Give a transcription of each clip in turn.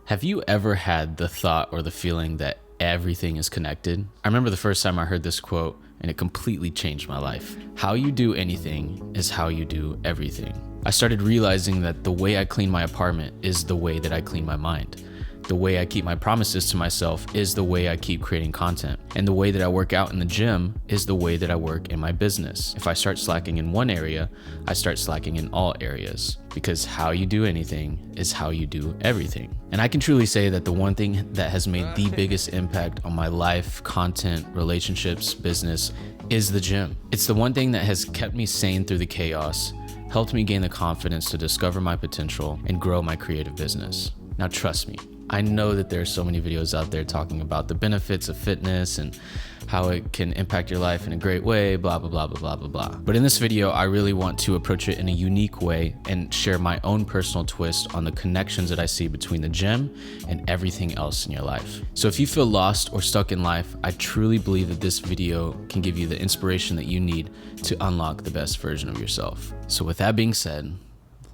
Have you ever had the thought or the feeling that everything is connected? I remember the first time I heard this quote and it completely changed my life. How you do anything is how you do everything. I started realizing that the way I clean my apartment is the way that I clean my mind. The way I keep my promises to myself is the way I keep creating content. And the way that I work out in the gym is the way that I work in my business. If I start slacking in one area, I start slacking in all areas. Because how you do anything is how you do everything. And I can truly say that the one thing that has made the biggest impact on my life, content, relationships, business is the gym. It's the one thing that has kept me sane through the chaos, helped me gain the confidence to discover my potential and grow my creative business. Now trust me, I know that there are so many videos out there talking about the benefits of fitness and how it can impact your life in a great way, blah, blah, blah, blah, blah, blah, blah. But in this video, I really want to approach it in a unique way and share my own personal twist on the connections that I see between the gym and everything else in your life. So if you feel lost or stuck in life, I truly believe that this video can give you the inspiration that you need to unlock the best version of yourself. So with that being said,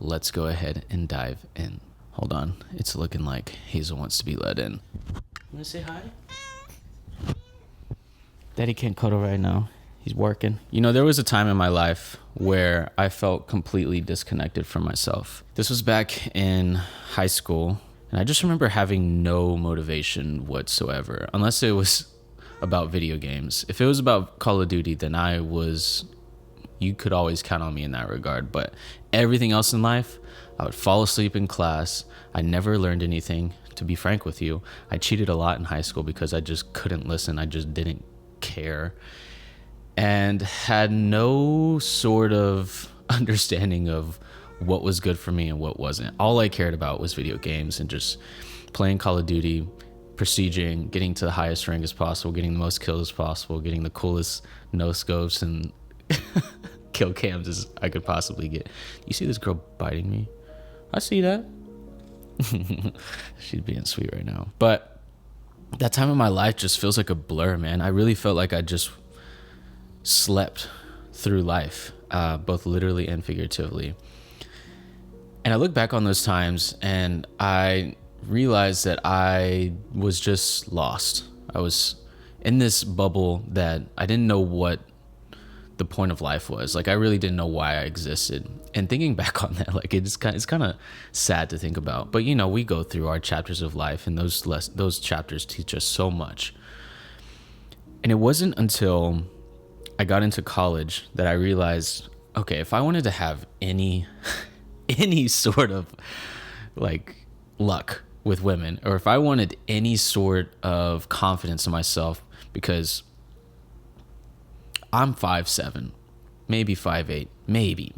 let's go ahead and dive in. Hold on, it's looking like Hazel wants to be let in. Wanna say hi? Daddy can't cuddle right now. He's working. You know, there was a time in my life where I felt completely disconnected from myself. This was back in high school, and I just remember having no motivation whatsoever, unless it was about video games. If it was about Call of Duty, then you could always count on me in that regard. But everything else in life, I would fall asleep in class. I never learned anything. To be frank with you, I cheated a lot in high school because I just couldn't listen. I just didn't care and had no sort of understanding of what was good for me and what wasn't. All I cared about was video games and just playing Call of Duty, prestiging, getting to the highest rank as possible, getting the most kills as possible, getting the coolest no scopes and kill cams as I could possibly get. You see this girl biting me? I see that. She's being sweet right now. But that time in my life just feels like a blur, man. I really felt like I just slept through life, both literally and figuratively. And I look back on those times and I realized that I was just lost. I was in this bubble that I didn't know what the point of life was. Like, I really didn't know why I existed. And thinking back on that, like, it's kind of sad to think about. But you know, we go through our chapters of life, and those chapters teach us so much. And it wasn't until I got into college that I realized, okay, if I wanted to have any sort of like luck with women, or if I wanted any sort of confidence in myself, because I'm 5'7", maybe 5'8", maybe.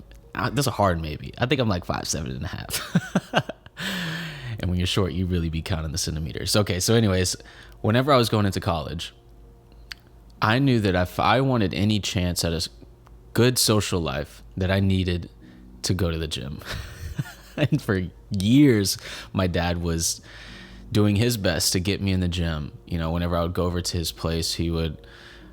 That's a hard maybe. I think I'm like 5'7.5". And when you're short, you really be counting the centimeters. Okay, so anyways, whenever I was going into college, I knew that if I wanted any chance at a good social life, that I needed to go to the gym. And for years, my dad was doing his best to get me in the gym. You know, whenever I would go over to his place, he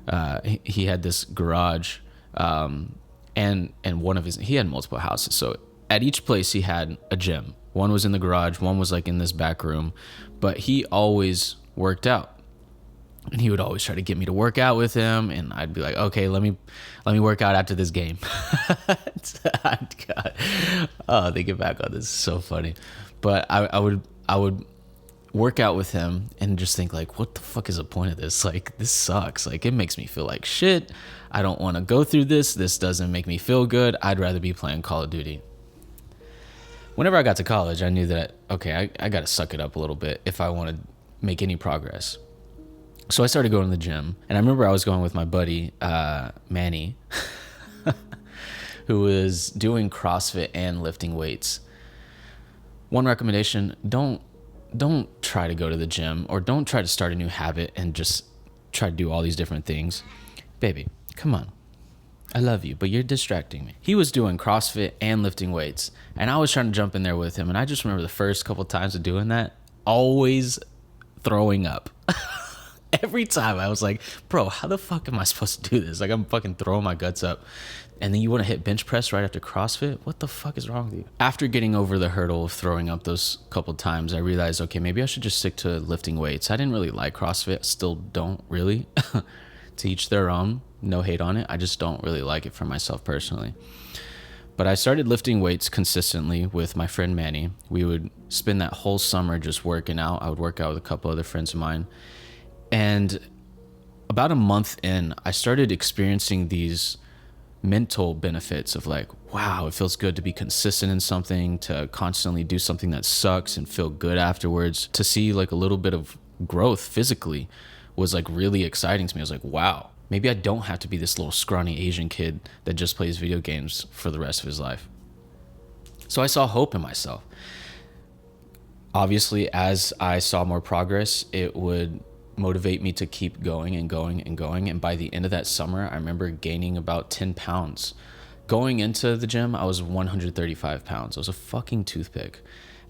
had this garage, and he had multiple houses. So at each place he had a gym. One was in the garage, one was like in this back room, but he always worked out. And he would always try to get me to work out with him, and I'd be like, okay, let me work out after this game. God. Oh, thinking back on this is so funny. But I would work out with him and just think like, what the fuck is the point of this? Like, this sucks. Like, it makes me feel like shit. I don't want to go through this. This doesn't make me feel good. I'd rather be playing Call of Duty. Whenever I got to college, I knew that, okay, I got to suck it up a little bit if I want to make any progress. So I started going to the gym, and I remember I was going with my buddy, Manny, who was doing CrossFit and lifting weights. One recommendation, don't try to go to the gym, or don't try to start a new habit and just try to do all these different things. Baby, come on. I love you, but you're distracting me. He was doing CrossFit and lifting weights, and I was trying to jump in there with him, and I just remember the first couple of times of doing that, always throwing up. Every time I was like, bro, how the fuck am I supposed to do this? Like, I'm fucking throwing my guts up. And then you want to hit bench press right after CrossFit? What the fuck is wrong with you? After getting over the hurdle of throwing up those couple times, I realized, okay, maybe I should just stick to lifting weights. I didn't really like CrossFit. Still don't really. To each their own. No hate on it. I just don't really like it for myself personally. But I started lifting weights consistently with my friend Manny. We would spend that whole summer just working out. I would work out with a couple other friends of mine. And about a month in, I started experiencing these mental benefits of like, wow, it feels good to be consistent in something, to constantly do something that sucks and feel good afterwards. To see like a little bit of growth physically was like really exciting to me. I was like, wow, maybe I don't have to be this little scrawny Asian kid that just plays video games for the rest of his life. So I saw hope in myself. Obviously, as I saw more progress, it would motivate me to keep going and going and going. And by the end of that summer, I remember gaining about 10 pounds. Going into the gym, I was 135 pounds. I was a fucking toothpick.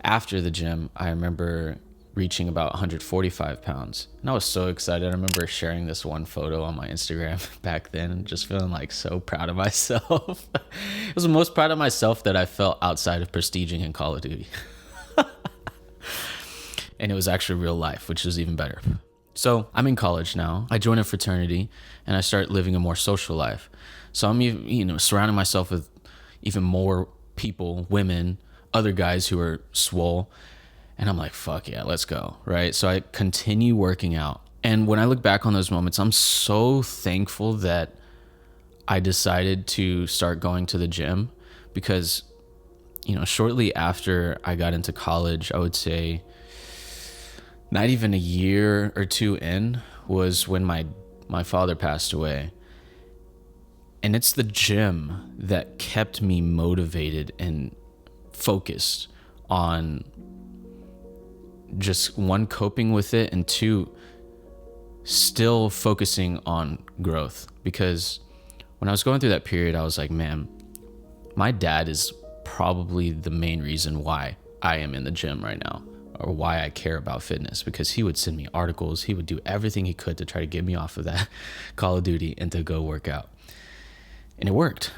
After the gym, I remember reaching about 145 pounds. And I was so excited. I remember sharing this one photo on my Instagram back then and just feeling like so proud of myself. It was the most proud of myself that I felt outside of prestiging in Call of Duty. And it was actually real life, which is even better. So I'm in college now. I join a fraternity and I start living a more social life. So I'm, surrounding myself with even more people, women, other guys who are swole. And I'm like, fuck yeah, let's go, right? So I continue working out. And when I look back on those moments, I'm so thankful that I decided to start going to the gym because, shortly after I got into college, I would say not even a year or two in was when my father passed away. And it's the gym that kept me motivated and focused on just one, coping with it, and two, still focusing on growth. Because when I was going through that period, I was like, man, my dad is probably the main reason why I am in the gym right now, or why I care about fitness, because he would send me articles. He would do everything he could to try to get me off of that Call of Duty and to go work out. And it worked.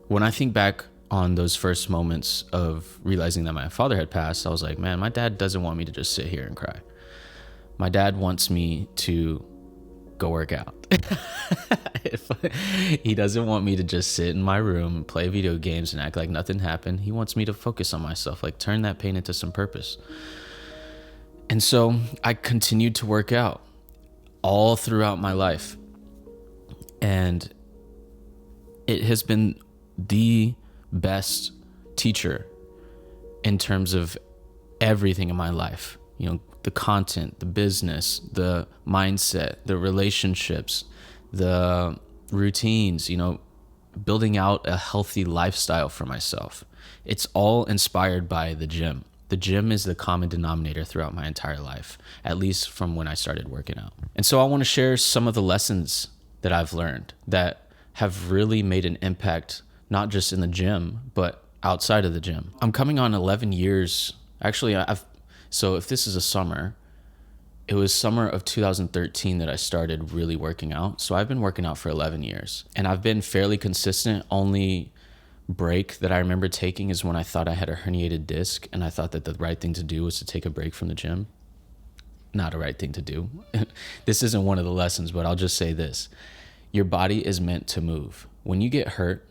When I think back on those first moments of realizing that my father had passed, I was like, man, my dad doesn't want me to just sit here and cry. My dad wants me to go work out. He doesn't want me to just sit in my room, play video games, and act like nothing happened. He wants me to focus on myself, like turn that pain into some purpose. And so I continued to work out all throughout my life. And it has been the best teacher in terms of everything in my life. The content, the business, the mindset, the relationships, the routines, building out a healthy lifestyle for myself. It's all inspired by the gym. The gym is the common denominator throughout my entire life, at least from when I started working out. And so I want to share some of the lessons that I've learned that have really made an impact, not just in the gym, but outside of the gym. I'm coming on 11 years. Actually, so if this is a summer, it was summer of 2013 that I started really working out. So I've been working out for 11 years and I've been fairly consistent. Only break that I remember taking is when I thought I had a herniated disc and I thought that the right thing to do was to take a break from the gym. Not a right thing to do. This isn't one of the lessons, but I'll just say this. Your body is meant to move. When you get hurt,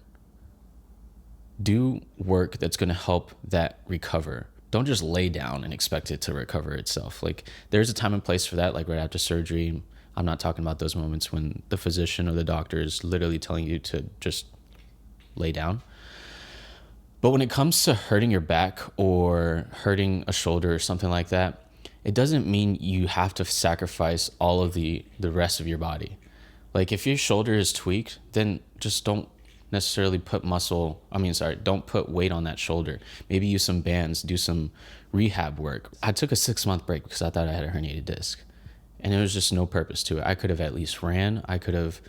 do work that's going to help that recover. Don't just lay down and expect it to recover itself. Like there's a time and place for that, like right after surgery. I'm not talking about those moments when the physician or the doctor is literally telling you to just lay down. But when it comes to hurting your back or hurting a shoulder or something like that, it doesn't mean you have to sacrifice all of the rest of your body. Like if your shoulder is tweaked, then just don't necessarily don't put weight on that shoulder. Maybe use some bands, do some rehab work. I took a 6-month break because I thought I had a herniated disc and there was just no purpose to it. I could have at least ran. I could have,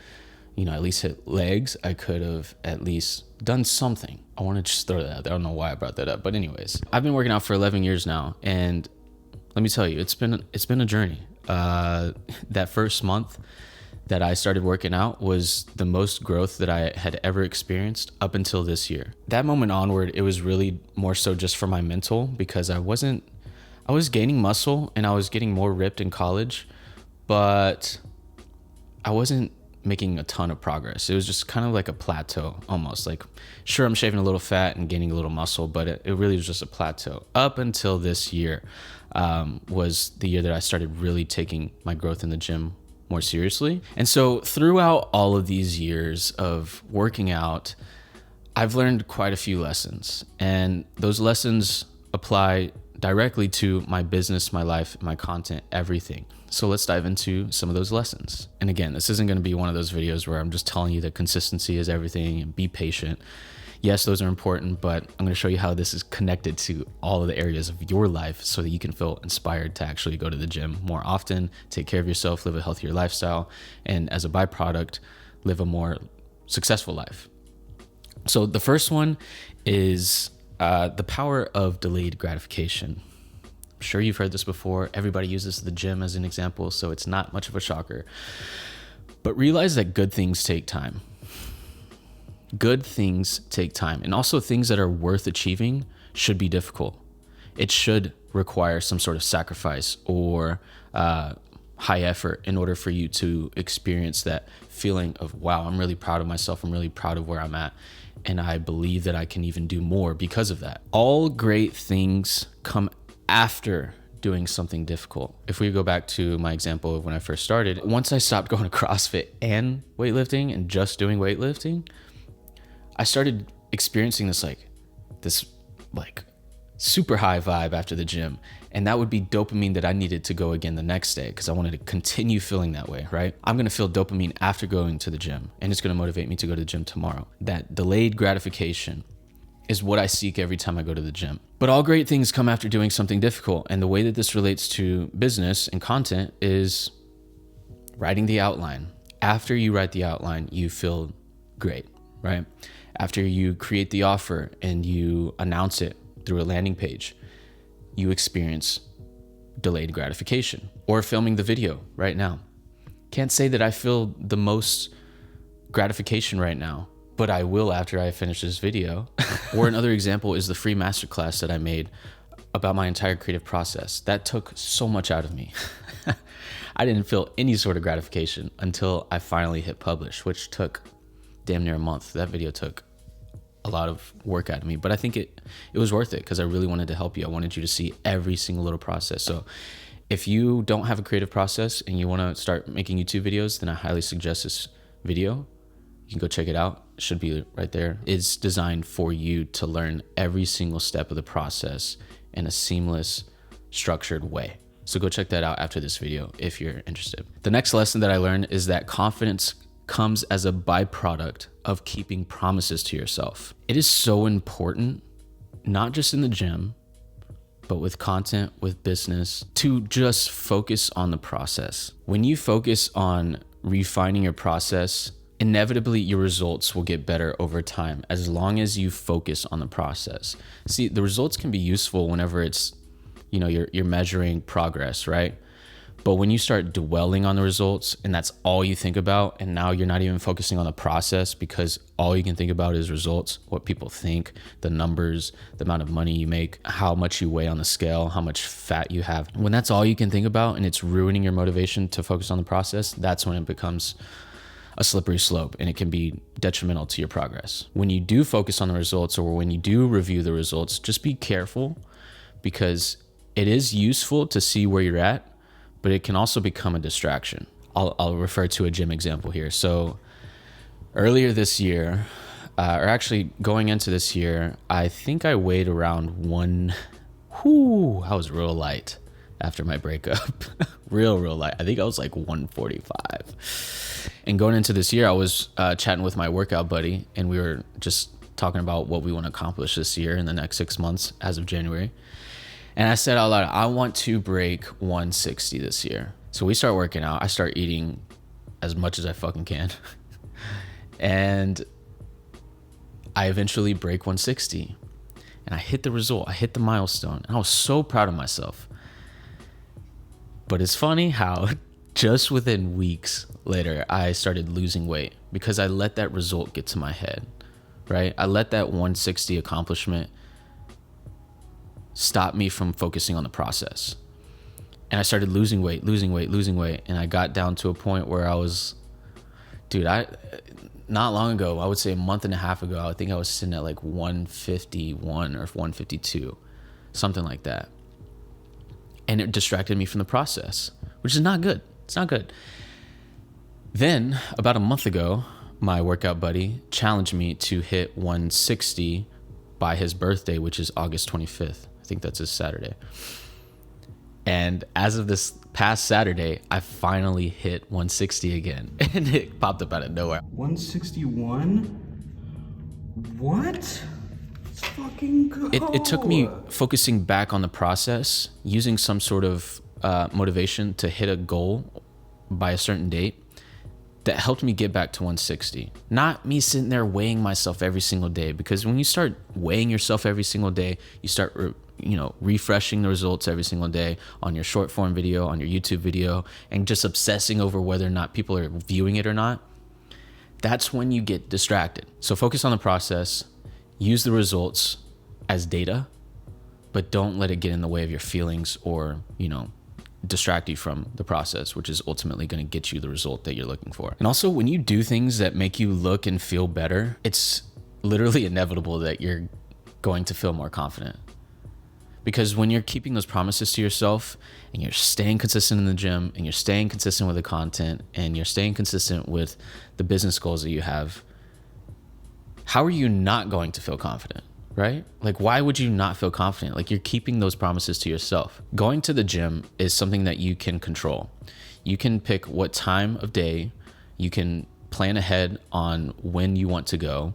at least hit legs. I could have at least done something. I want to just throw that out there. I don't know why I brought that up, but anyways, I've been working out for 11 years now. And let me tell you, it's been a journey. That first month, that I started working out was the most growth that I had ever experienced up until this year. That moment onward, it was really more so just for my mental, because I was gaining muscle and I was getting more ripped in college, but I wasn't making a ton of progress. It was just kind of like a plateau almost. Like, sure, I'm shaving a little fat and gaining a little muscle, but it really was just a plateau. Up until this year was the year that I started really taking my growth in the gym more seriously. And so throughout all of these years of working out, I've learned quite a few lessons, and those lessons apply directly to my business, my life, my content, everything. So let's dive into some of those lessons. And again, this isn't going to be one of those videos where I'm just telling you that consistency is everything and be patient. Yes, those are important, but I'm going to show you how this is connected to all of the areas of your life so that you can feel inspired to actually go to the gym more often, take care of yourself, live a healthier lifestyle, and as a byproduct, live a more successful life. So the first one is the power of delayed gratification. I'm sure you've heard this before. Everybody uses the gym as an example, so it's not much of a shocker. But realize that good things take time. Good things take time. And also things that are worth achieving should be difficult. It should require some sort of sacrifice or high effort in order for you to experience that feeling of, wow, I'm really proud of myself. I'm really proud of where I'm at. And I believe that I can even do more because of that. All great things come after doing something difficult. If we go back to my example of when I first started, once I stopped going to CrossFit and weightlifting and just doing weightlifting, I started experiencing this super high vibe after the gym. And that would be dopamine that I needed to go again the next day because I wanted to continue feeling that way, right? I'm going to feel dopamine after going to the gym, and it's going to motivate me to go to the gym tomorrow. That delayed gratification is what I seek every time I go to the gym. But all great things come after doing something difficult. And the way that this relates to business and content is writing the outline. After you write the outline, you feel great, right? After you create the offer and you announce it through a landing page, you experience delayed gratification. Or filming the video right now. Can't say that I feel the most gratification right now, but I will after I finish this video. Or another example is the free masterclass that I made about my entire creative process. That took so much out of me. I didn't feel any sort of gratification until I finally hit publish, which took damn near a month. That video took a lot of work out of me, but I think it was worth it because I really wanted to help you. I wanted you to see every single little process. So if you don't have a creative process and you want to start making YouTube videos, then I highly suggest this video. You can go check it out. It should be right there. It's designed for you to learn every single step of the process in a seamless, structured way. So go check that out after this video if you're interested. The next lesson that I learned is that confidence comes as a byproduct of keeping promises to yourself. It is so important, not just in the gym, but with content, with business, to just focus on the process. When you focus on refining your process, inevitably your results will get better over time as long as you focus on the process. See, the results can be useful whenever it's, you're measuring progress, right? But when you start dwelling on the results and that's all you think about, and now you're not even focusing on the process because all you can think about is results, what people think, the numbers, the amount of money you make, how much you weigh on the scale, how much fat you have. When that's all you can think about and it's ruining your motivation to focus on the process, that's when it becomes a slippery slope and it can be detrimental to your progress. When you do focus on the results or when you do review the results, just be careful because it is useful to see where you're at, but it can also become a distraction. I'll refer to a gym example here. So earlier this year, or actually going into this year, I think I weighed around I was real light after my breakup. real light. I think I was like 145. And going into this year, I was chatting with my workout buddy and we were just talking about what we want to accomplish this year in the next 6 months as of January. And I said out loud, I want to break 160 this year. So we start working out. I start eating as much as I fucking can. And I eventually break 160. And I hit the result. I hit the milestone. And I was so proud of myself. But it's funny how Just within weeks later, I started losing weight because I let that result get to my head, right? I let that 160 accomplishment stop me from focusing on the process. And I started losing weight. And I got down to a point where I was, not long ago, I would say a month and a half ago, I think I was sitting at like 151 or 152, something like that. And it distracted me from the process, which is not good. It's not good. Then about a month ago, my workout buddy challenged me to hit 160 by his birthday, which is August 25th. I think that's his Saturday. And as of this past Saturday, I finally hit 160 again. And it popped up out of nowhere. 161? What? Let's fucking go. It took me focusing back on the process, using some sort of motivation to hit a goal by a certain date that helped me get back to 160. Not me sitting there weighing myself every single day, because when you start weighing yourself every single day, you start refreshing the results every single day on your short form video, on your YouTube video, and just obsessing over whether or not people are viewing it or not. That's when you get distracted. So focus on the process, use the results as data, but don't let it get in the way of your feelings or, distract you from the process, which is ultimately going to get you the result that you're looking for. And also, when you do things that make you look and feel better, it's literally inevitable that you're going to feel more confident. Because when you're keeping those promises to yourself and you're staying consistent in the gym and you're staying consistent with the content and you're staying consistent with the business goals that you have, how are you not going to feel confident, right? Like, why would you not feel confident? Like, you're keeping those promises to yourself. Going to the gym is something that you can control. You can pick what time of day, you can plan ahead on when you want to go,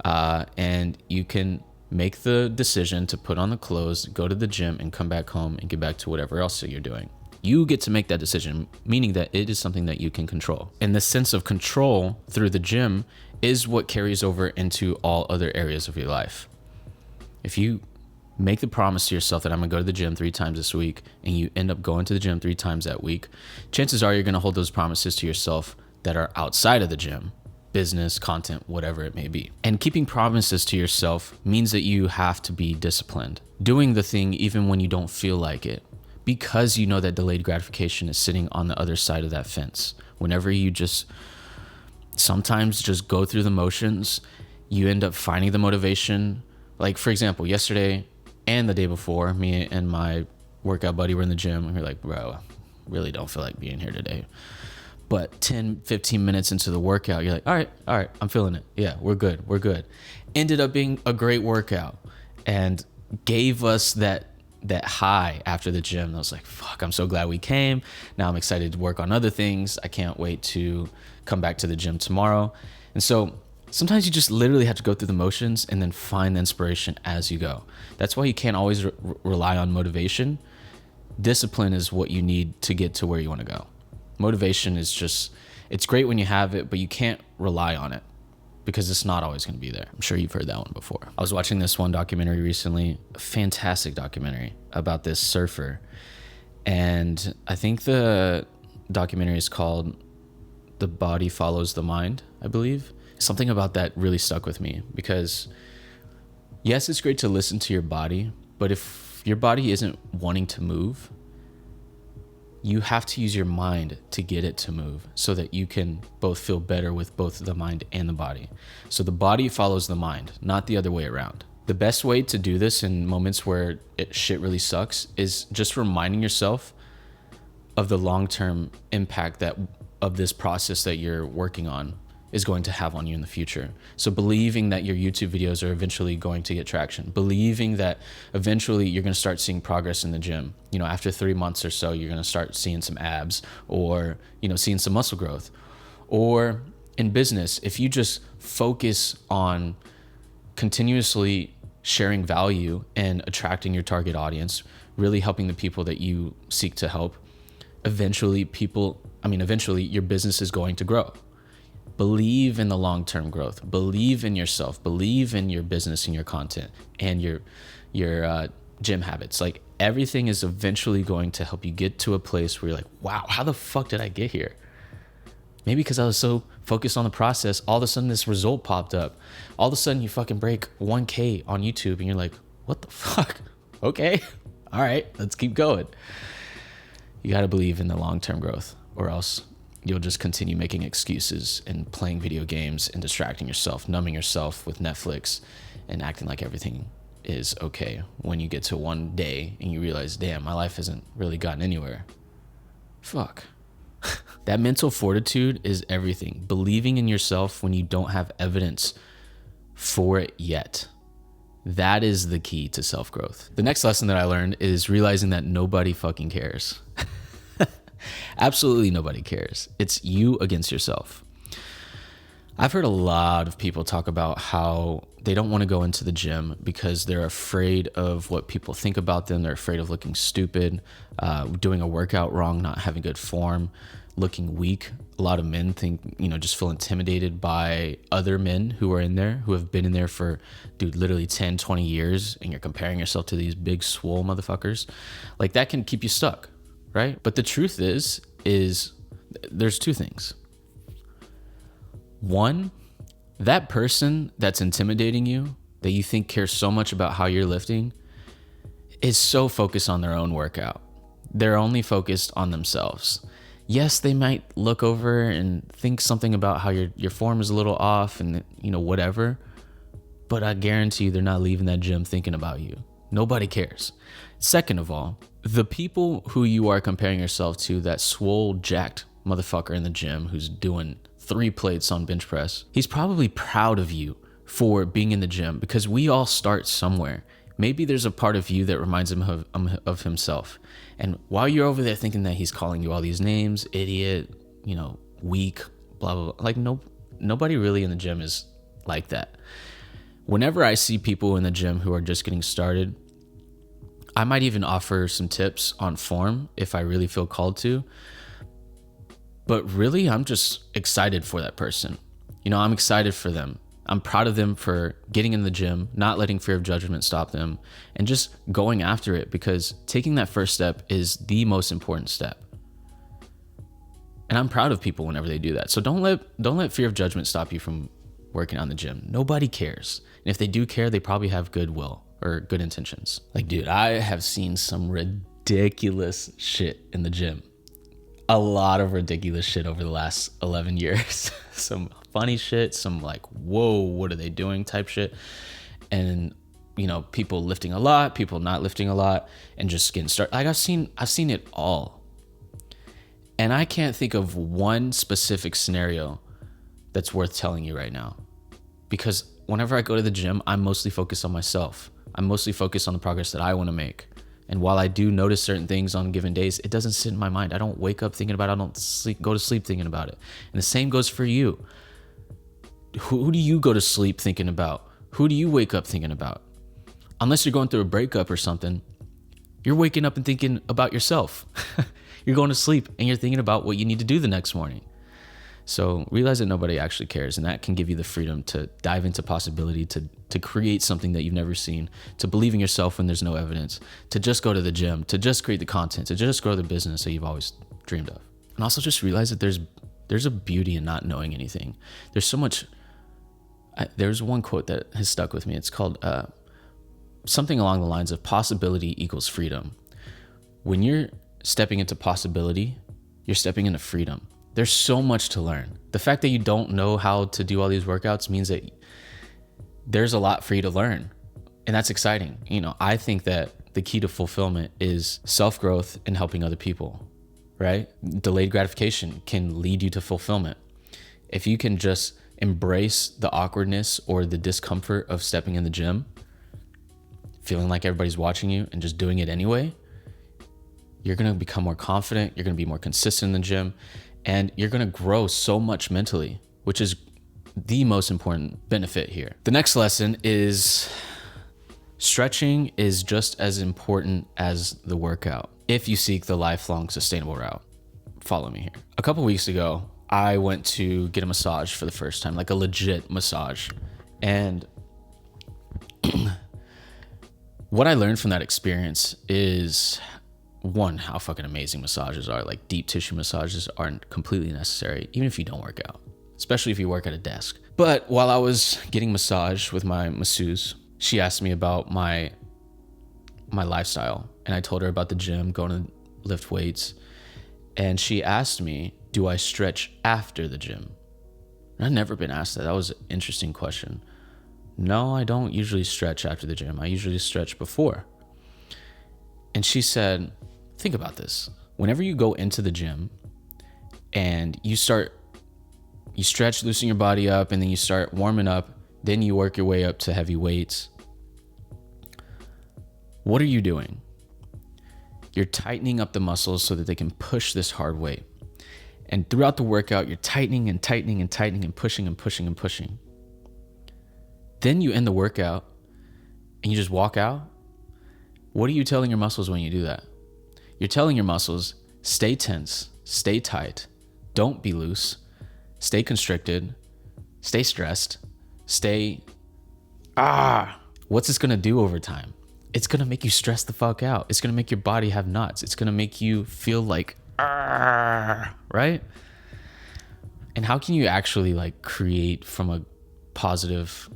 and you can make the decision to put on the clothes, go to the gym, and come back home and get back to whatever else that you're doing. You get to make that decision, meaning that it is something that you can control. And the sense of control through the gym is what carries over into all other areas of your life. If you make the promise to yourself that I'm gonna go to the gym 3 times this week, and you end up going to the gym 3 times that week, chances are you're gonna hold those promises to yourself that are outside of the gym. Business, content, whatever it may be. And keeping promises to yourself means that you have to be disciplined. Doing the thing even when you don't feel like it, because you know that delayed gratification is sitting on the other side of that fence. Whenever you sometimes just go through the motions, you end up finding the motivation. Like, for example, yesterday and the day before, me and my workout buddy were in the gym, and we're like, bro, really don't feel like being here today. But 10, 15 minutes into the workout, you're like, all right, I'm feeling it. Yeah, we're good. Ended up being a great workout and gave us that high after the gym. I was like, fuck, I'm so glad we came. Now I'm excited to work on other things. I can't wait to come back to the gym tomorrow. And so sometimes you just literally have to go through the motions and then find the inspiration as you go. That's why you can't always rely on motivation. Discipline is what you need to get to where you want to go. Motivation is just, it's great when you have it, but you can't rely on it because it's not always going to be there. I'm sure you've heard that one before. I was watching this one documentary recently, a fantastic documentary about this surfer. And I think the documentary is called The Body Follows the Mind, I believe. Something about that really stuck with me because, yes, it's great to listen to your body, but if your body isn't wanting to move, you have to use your mind to get it to move so that you can both feel better with both the mind and the body. So the body follows the mind, not the other way around. The best way to do this in moments where shit really sucks is just reminding yourself of the long-term impact of this process that you're working on is going to have on you in the future. So believing that your YouTube videos are eventually going to get traction, believing that eventually you're going to start seeing progress in the gym. After 3 months or so, you're going to start seeing some abs or, seeing some muscle growth. Or in business, if you just focus on continuously sharing value and attracting your target audience, really helping the people that you seek to help, eventually your business is going to grow. Believe in the long-term growth. Believe in yourself. Believe in your business and your content and your gym habits. Like everything is eventually going to help you get to a place where you're like, wow, how the fuck did I get here? Maybe because I was so focused on the process, all of a sudden this result popped up. All of a sudden you fucking break 1K on YouTube and you're like, what the fuck? Okay. All right, let's keep going. You got to believe in the long-term growth, or else you'll just continue making excuses and playing video games and distracting yourself, numbing yourself with Netflix and acting like everything is okay when you get to one day and you realize, damn, my life hasn't really gotten anywhere. Fuck. That mental fortitude is everything. Believing in yourself when you don't have evidence for it yet. That is the key to self-growth. The next lesson that I learned is realizing that nobody fucking cares. Absolutely nobody cares. It's you against yourself. I've heard a lot of people talk about how they don't want to go into the gym because they're afraid of what people think about them. They're afraid of looking stupid, doing a workout wrong, not having good form, looking weak. A lot of men think, just feel intimidated by other men who are in there, who have been in there for, literally 10, 20 years, and you're comparing yourself to these big swole motherfuckers. Like that can keep you stuck, right? But the truth is there's two things. One, that person that's intimidating you, that you think cares so much about how you're lifting, is so focused on their own workout. They're only focused on themselves. Yes, they might look over and think something about how your form is a little off and whatever, but I guarantee you they're not leaving that gym thinking about you. Nobody cares. Second of all, the people who you are comparing yourself to, that swole, jacked motherfucker in the gym who's doing 3 plates on bench press, he's probably proud of you for being in the gym, because we all start somewhere. Maybe there's a part of you that reminds him of himself. And while you're over there thinking that he's calling you all these names, idiot, weak, blah, blah, blah. Like, nobody really in the gym is like that. Whenever I see people in the gym who are just getting started, I might even offer some tips on form if I really feel called to. But really, I'm just excited for that person. I'm excited for them. I'm proud of them for getting in the gym, not letting fear of judgment stop them, and just going after it, because taking that first step is the most important step. And I'm proud of people whenever they do that. So don't let fear of judgment stop you from working on the gym. Nobody cares. And if they do care, they probably have goodwill or good intentions. Like, dude, I have seen some ridiculous shit in the gym. A lot of ridiculous shit over the last 11 years. Some funny shit, some like, whoa, what are they doing type shit. And, people lifting a lot, people not lifting a lot, and just getting started. Like I've seen it all. And I can't think of one specific scenario that's worth telling you right now. Because whenever I go to the gym, I'm mostly focused on myself. I'm mostly focused on the progress that I want to make. And while I do notice certain things on given days, it doesn't sit in my mind. I don't wake up thinking about it. I don't go to sleep thinking about it. And the same goes for you. Who do you go to sleep thinking about? Who do you wake up thinking about? Unless you're going through a breakup or something, you're waking up and thinking about yourself. You're going to sleep and you're thinking about what you need to do the next morning. So realize that nobody actually cares, and that can give you the freedom to dive into possibility, to create something that you've never seen, to believe in yourself when there's no evidence, to just go to the gym, to just create the content, to just grow the business that you've always dreamed of. And also just realize that there's a beauty in not knowing anything. There's so much. There's one quote that has stuck with me. It's called something along the lines of possibility equals freedom. When you're stepping into possibility, you're stepping into freedom. There's so much to learn. The fact that you don't know how to do all these workouts means that there's a lot for you to learn. And that's exciting. I think that the key to fulfillment is self-growth and helping other people, right? Delayed gratification can lead you to fulfillment. If you can just embrace the awkwardness or the discomfort of stepping in the gym, feeling like everybody's watching you and just doing it anyway, you're going to become more confident. You're going to be more consistent in the gym. And you're going to grow so much mentally, which is the most important benefit here. The next lesson is stretching is just as important as the workout if you seek the lifelong sustainable route. Follow me here. A couple weeks ago, I went to get a massage for the first time, like a legit massage. And What I learned from that experience is, one, how fucking amazing massages are. Like, deep tissue massages aren't completely necessary, even if you don't work out, especially if you work at a desk. But while I was getting massage with my masseuse, she asked me about my lifestyle, and I told her about the gym, going to lift weights. And she asked me, do I stretch after the gym? And I've never been asked that. That was an interesting question. No, I don't usually stretch after the gym. I usually stretch before. And she said, think about this. Whenever you go into the gym and you stretch, loosen your body up, and then you start warming up, then you work your way up to heavy weights. What are you doing? You're tightening up the muscles so that they can push this hard weight. And throughout the workout, you're tightening and tightening and tightening and pushing and pushing and pushing. Then you end the workout and you just walk out. What are you telling your muscles when you do that? You're telling your muscles, stay tense, stay tight, don't be loose, stay constricted, stay stressed, What's this gonna do over time? It's gonna make you stress the fuck out. It's gonna make your body have knots. It's gonna make you feel like, right? And how can you actually like create from a positive,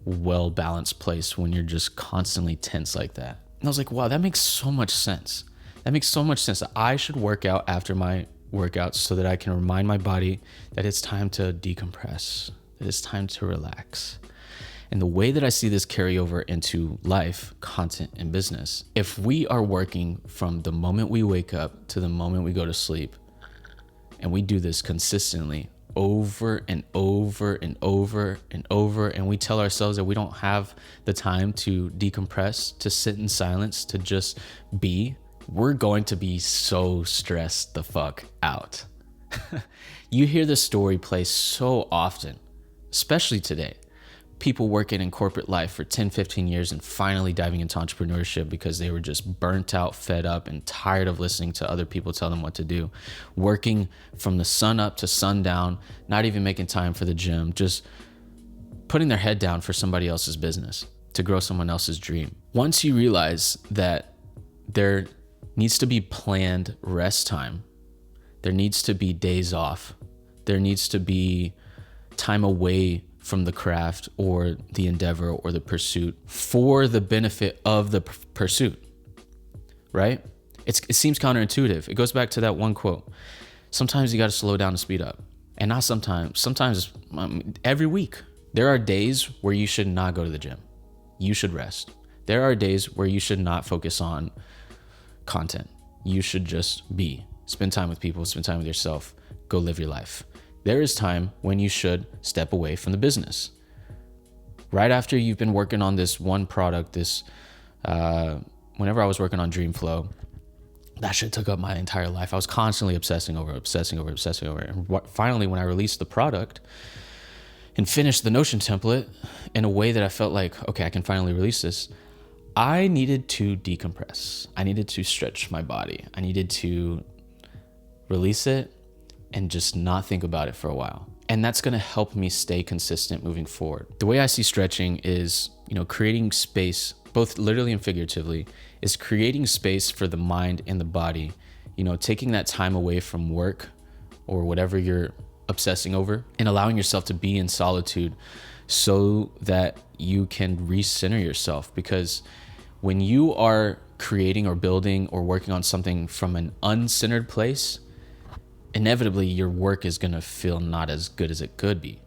well-balanced place when you're just constantly tense like that? And I was like, wow, that makes so much sense. That makes so much sense. I should work out after my workouts so that I can remind my body that it's time to decompress, that it's time to relax. And the way that I see this carry over into life, content, and business, if we are working from the moment we wake up to the moment we go to sleep, and we do this consistently over and over and over and over, and we tell ourselves that we don't have the time to decompress, to sit in silence, to just be, we're going to be so stressed the fuck out. You hear this story play so often, especially today. People working in corporate life for 10, 15 years and finally diving into entrepreneurship because they were just burnt out, fed up, and tired of listening to other people tell them what to do. Working from the sun up to sundown, not even making time for the gym, just putting their head down for somebody else's business to grow someone else's dream. Once you realize that there needs to be planned rest time, there needs to be days off, there needs to be time away from the craft or the endeavor or the pursuit for the benefit of the pursuit, right? It seems counterintuitive. It goes back to that one quote. Sometimes you got to slow down to speed up. And not sometimes every week. There are days where you should not go to the gym. You should rest. There are days where you should not focus on content. You should just spend time with people, spend time with yourself, go live your life. There is time when you should step away from the business. Right after you've been working on this one product, whenever I was working on Dreamflow, that shit took up my entire life. I was constantly obsessing over it. And finally, when I released the product and finished the Notion template in a way that I felt like, okay, I can finally release this, I needed to decompress. I needed to stretch my body. I needed to release it and just not think about it for a while. And that's gonna help me stay consistent moving forward. The way I see stretching is, creating space, both literally and figuratively, is creating space for the mind and the body. Taking that time away from work or whatever you're obsessing over and allowing yourself to be in solitude so that you can recenter yourself. Because when you are creating or building or working on something from an uncentered place, inevitably your work is going to feel not as good as it could be.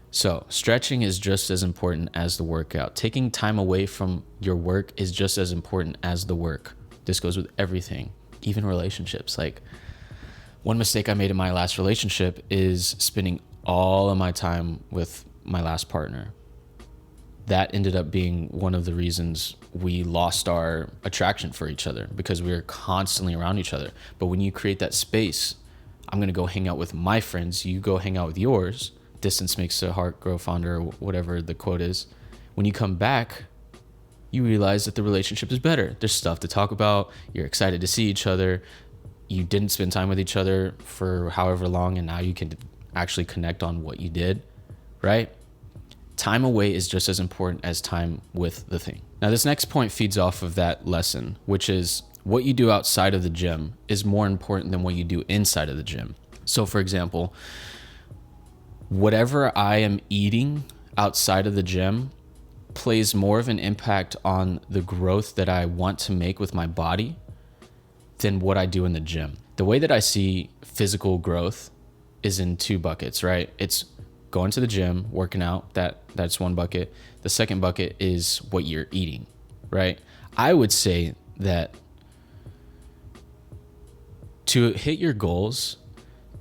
So stretching is just as important as the workout. Taking time away from your work is just as important as the work. This goes with everything, even relationships. Like, one mistake I made in my last relationship is spending all of my time with my last partner. That ended up being one of the reasons we lost our attraction for each other, because we were constantly around each other. But when you create that space, I'm going to go hang out with my friends, you go hang out with yours. Distance makes the heart grow fonder, or whatever the quote is. When you come back, you realize that the relationship is better. There's stuff to talk about. You're excited to see each other. You didn't spend time with each other for however long, and now you can actually connect on what you did, right? Time away is just as important as time with the thing. Now, this next point feeds off of that lesson, which is what you do outside of the gym is more important than what you do inside of the gym. So, for example, whatever I am eating outside of the gym plays more of an impact on the growth that I want to make with my body than what I do in the gym. The way that I see physical growth is in two buckets, right? It's going to the gym, working out, that's one bucket. The second bucket is what you're eating, right? I would say that to hit your goals,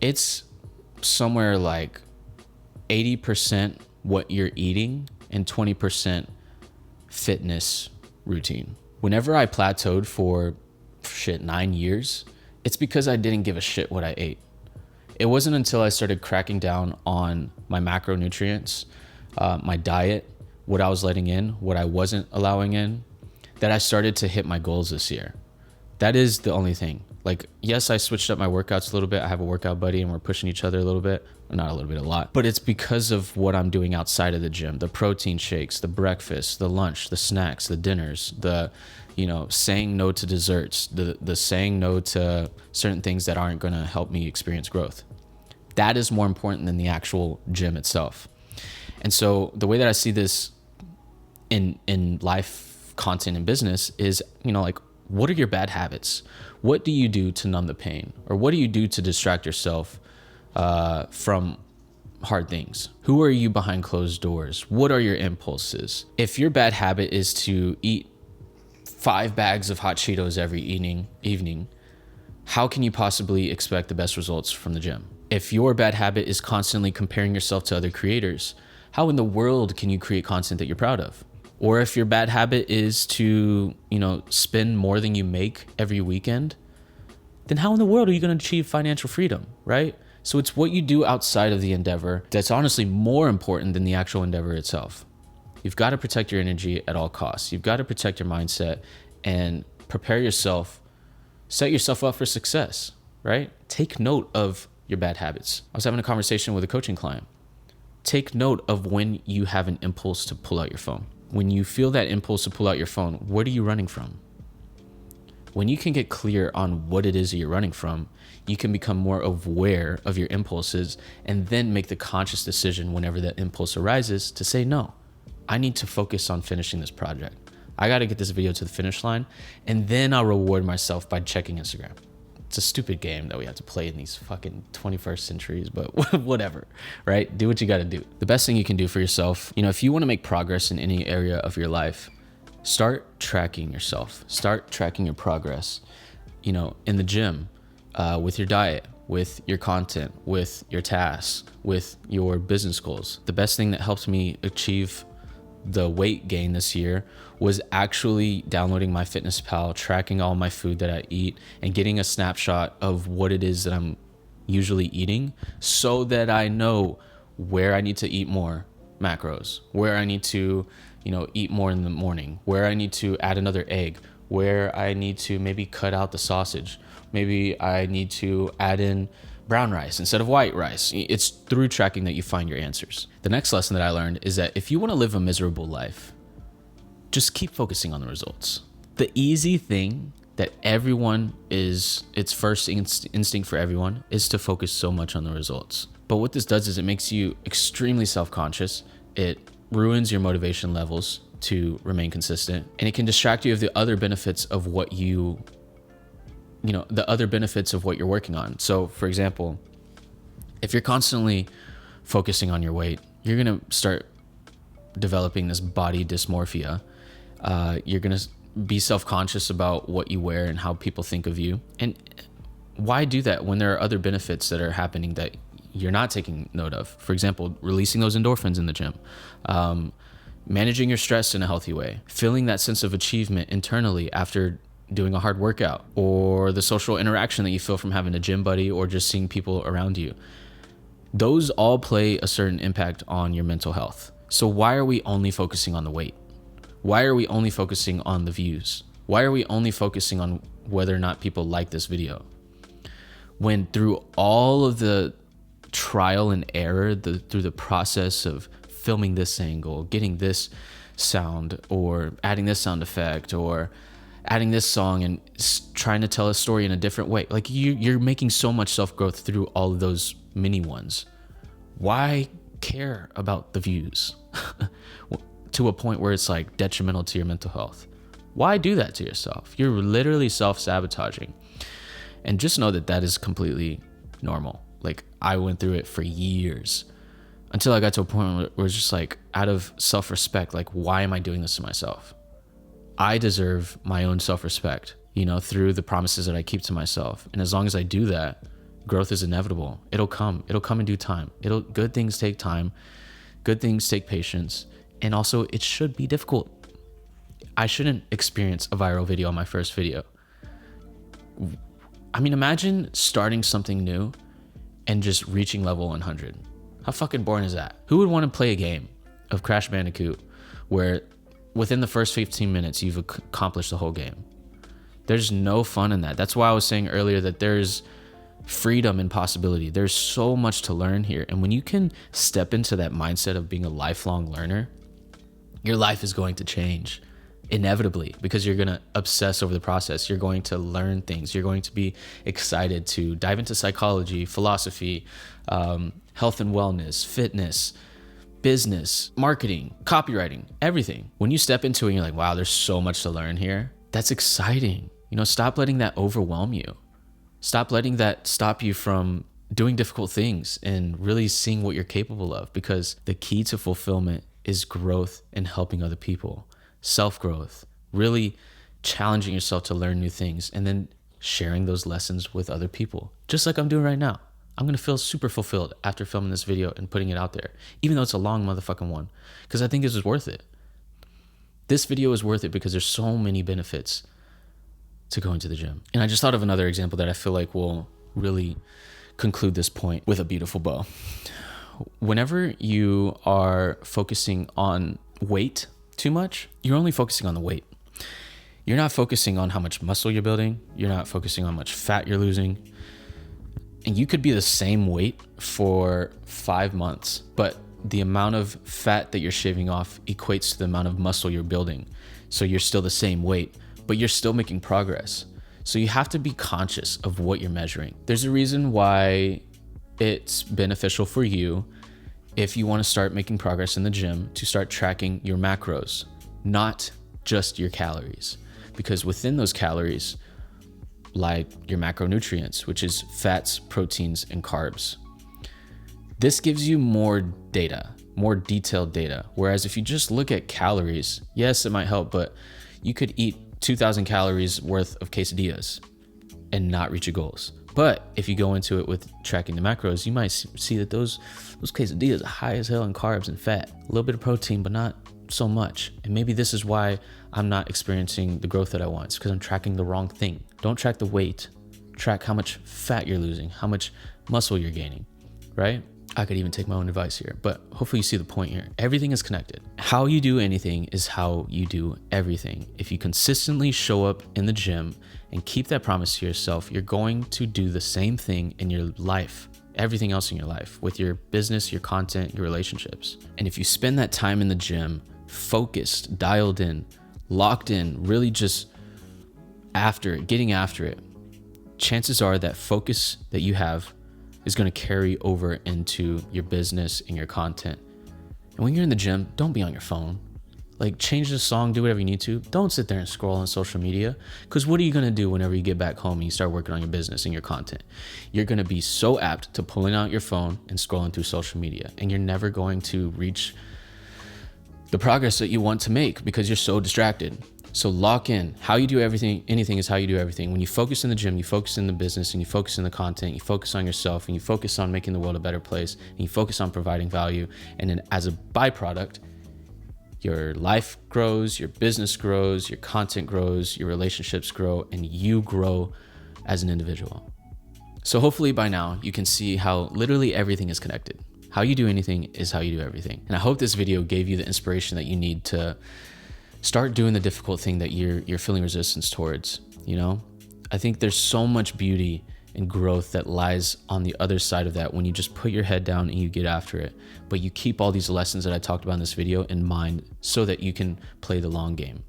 it's somewhere like 80% what you're eating and 20% fitness routine. Whenever I plateaued for 9 years, it's because I didn't give a shit what I ate. It wasn't until I started cracking down on my macronutrients, my diet, what I was letting in, what I wasn't allowing in, that I started to hit my goals this year. That is the only thing. Like, yes, I switched up my workouts a little bit. I have a workout buddy and we're pushing each other a little bit. Not a little bit, a lot. But it's because of what I'm doing outside of the gym. The protein shakes, the breakfast, the lunch, the snacks, the dinners, the, saying no to desserts, the saying no to certain things that aren't going to help me experience growth. That is more important than the actual gym itself. And so the way that I see this in life, content, and business is, like, what are your bad habits? What do you do to numb the pain? Or what do you do to distract yourself from hard things? Who are you behind closed doors? What are your impulses? If your bad habit is to eat 5 bags of hot Cheetos every evening, how can you possibly expect the best results from the gym? If your bad habit is constantly comparing yourself to other creators, how in the world can you create content that you're proud of? Or if your bad habit is to, spend more than you make every weekend, then how in the world are you going to achieve financial freedom, right? So it's what you do outside of the endeavor that's honestly more important than the actual endeavor itself. You've got to protect your energy at all costs. You've got to protect your mindset and prepare yourself, set yourself up for success, right? Take note of your bad habits. I was having a conversation with a coaching client. Take note of when you have an impulse to pull out your phone. When you feel that impulse to pull out your phone, what are you running from? When you can get clear on what it is that you're running from, you can become more aware of your impulses and then make the conscious decision whenever that impulse arises to say, no, I need to focus on finishing this project. I got to get this video to the finish line, and then I'll reward myself by checking Instagram. It's a stupid game that we have to play in these fucking 21st centuries, but whatever, right? Do what you got to do. The best thing you can do for yourself, if you want to make progress in any area of your life, start tracking yourself. Start tracking your progress, in the gym, with your diet, with your content, with your tasks, with your business goals. The best thing that helped me achieve the weight gain this year was actually downloading MyFitnessPal, tracking all my food that I eat, and getting a snapshot of what it is that I'm usually eating so that I know where I need to eat more macros, where I need to, eat more in the morning, where I need to add another egg, where I need to maybe cut out the sausage. Maybe I need to add in brown rice instead of white rice. It's through tracking that you find your answers. The next lesson that I learned is that if you want to live a miserable life, just keep focusing on the results. The easy thing that it's first instinct for everyone is to focus so much on the results. But what this does is it makes you extremely self-conscious. It ruins your motivation levels to remain consistent, and it can distract you of the other benefits of what you're working on. So for example, if you're constantly focusing on your weight, you're going to start developing this body dysmorphia. You're going to be self-conscious about what you wear and how people think of you. And why do that when there are other benefits that are happening that you're not taking note of? For example, releasing those endorphins in the gym, managing your stress in a healthy way, feeling that sense of achievement internally after doing a hard workout, or the social interaction that you feel from having a gym buddy or just seeing people around you. Those all play a certain impact on your mental health. So why are we only focusing on the weight? Why are we only focusing on the views? Why are we only focusing on whether or not people like this video? When through all of the trial and error, through the process of filming this angle, getting this sound or adding this sound effect or adding this song and trying to tell a story in a different way. Like you're making so much self-growth through all of those mini ones. Why care about the views to a point where it's like detrimental to your mental health? Why do that to yourself? You're literally self-sabotaging. And just know that that is completely normal. Like I went through it for years until I got to a point where it's just like, out of self-respect, like, why am I doing this to myself? I deserve my own self-respect, through the promises that I keep to myself. And as long as I do that, growth is inevitable. It'll come in due time. Good things take time. Good things take patience. And also it should be difficult. I shouldn't experience a viral video on my first video. I mean, imagine starting something new and just reaching level 100. How fucking boring is that? Who would want to play a game of Crash Bandicoot where within the first 15 minutes you've accomplished the whole game? There's no fun in that. That's why I was saying earlier that there's freedom and possibility. There's so much to learn here. And when you can step into that mindset of being a lifelong learner, your life is going to change inevitably, because you're going to obsess over the process. You're going to learn things. You're going to be excited to dive into psychology, philosophy, health and wellness, fitness, business, marketing, copywriting, everything. When you step into it, you're like, wow, there's so much to learn here. That's exciting. Stop letting that overwhelm you. Stop letting that stop you from doing difficult things and really seeing what you're capable of, because the key to fulfillment is growth and helping other people. Self-growth, really challenging yourself to learn new things, and then sharing those lessons with other people, just like I'm doing right now. I'm going to feel super fulfilled after filming this video and putting it out there, even though it's a long motherfucking one, because I think this is worth it. This video is worth it because there's so many benefits to going to the gym. And I just thought of another example that I feel like will really conclude this point with a beautiful bow. Whenever you are focusing on weight too much, you're only focusing on the weight. You're not focusing on how much muscle you're building. You're not focusing on how much fat you're losing. And you could be the same weight for 5 months, but the amount of fat that you're shaving off equates to the amount of muscle you're building. So you're still the same weight, but you're still making progress. So you have to be conscious of what you're measuring. There's a reason why it's beneficial for you, if you want to start making progress in the gym, to start tracking your macros, not just your calories. Because within those calories lie your macronutrients, which is fats, proteins, and carbs. This gives you more data, more detailed data. Whereas if you just look at calories, yes, it might help, but you could eat 2,000 calories worth of quesadillas and not reach your goals. But if you go into it with tracking the macros, you might see that those quesadillas are high as hell in carbs and fat. A little bit of protein, but not so much. And maybe this is why I'm not experiencing the growth that I want. It's because I'm tracking the wrong thing. Don't track the weight. Track how much fat you're losing, how much muscle you're gaining, right? I could even take my own advice here, but hopefully you see the point here. Everything is connected. How you do anything is how you do everything. If you consistently show up in the gym and keep that promise to yourself, you're going to do the same thing in your life, everything else in your life, with your business, your content, your relationships. And if you spend that time in the gym, focused, dialed in, locked in, really just after it, getting after it, chances are that focus that you have is going to carry over into your business and your content. And when you're in the gym, don't be on your phone. Like, change the song, do whatever you need to. Don't sit there and scroll on social media, because what are you going to do whenever you get back home and you start working on your business and your content? You're going to be so apt to pulling out your phone and scrolling through social media, and you're never going to reach the progress that you want to make because you're so distracted. So lock in. How you do anything is how you do everything. When you focus in the gym, you focus in the business, and you focus in the content, you focus on yourself, and you focus on making the world a better place, and you focus on providing value. And then as a byproduct, your life grows, your business grows, your content grows, your relationships grow, and you grow as an individual. So hopefully by now you can see how literally everything is connected. How you do anything is how you do everything. And I hope this video gave you the inspiration that you need to start doing the difficult thing that you're feeling resistance towards. I think there's so much beauty and growth that lies on the other side of that when you just put your head down and you get after it. But you keep all these lessons that I talked about in this video in mind so that you can play the long game.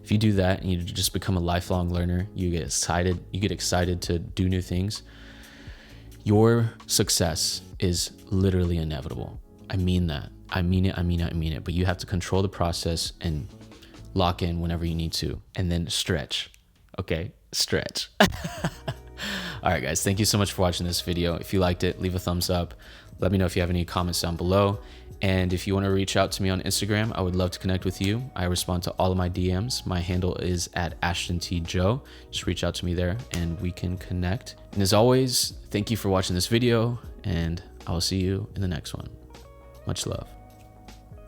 If you do that and you just become a lifelong learner, you get excited to do new things, your success is literally inevitable. I mean that. I mean it. But you have to control the process and lock in whenever you need to, and then stretch. Okay, stretch. All right, guys, thank you so much for watching this video. If you liked it, leave a thumbs up. Let me know if you have any comments down below. And if you want to reach out to me on Instagram, I would love to connect with you. I respond to all of my DMs. My handle is @AshtonTJoe. Just reach out to me there and we can connect. And as always, thank you for watching this video, and I will see you in the next one. Much love.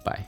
Bye.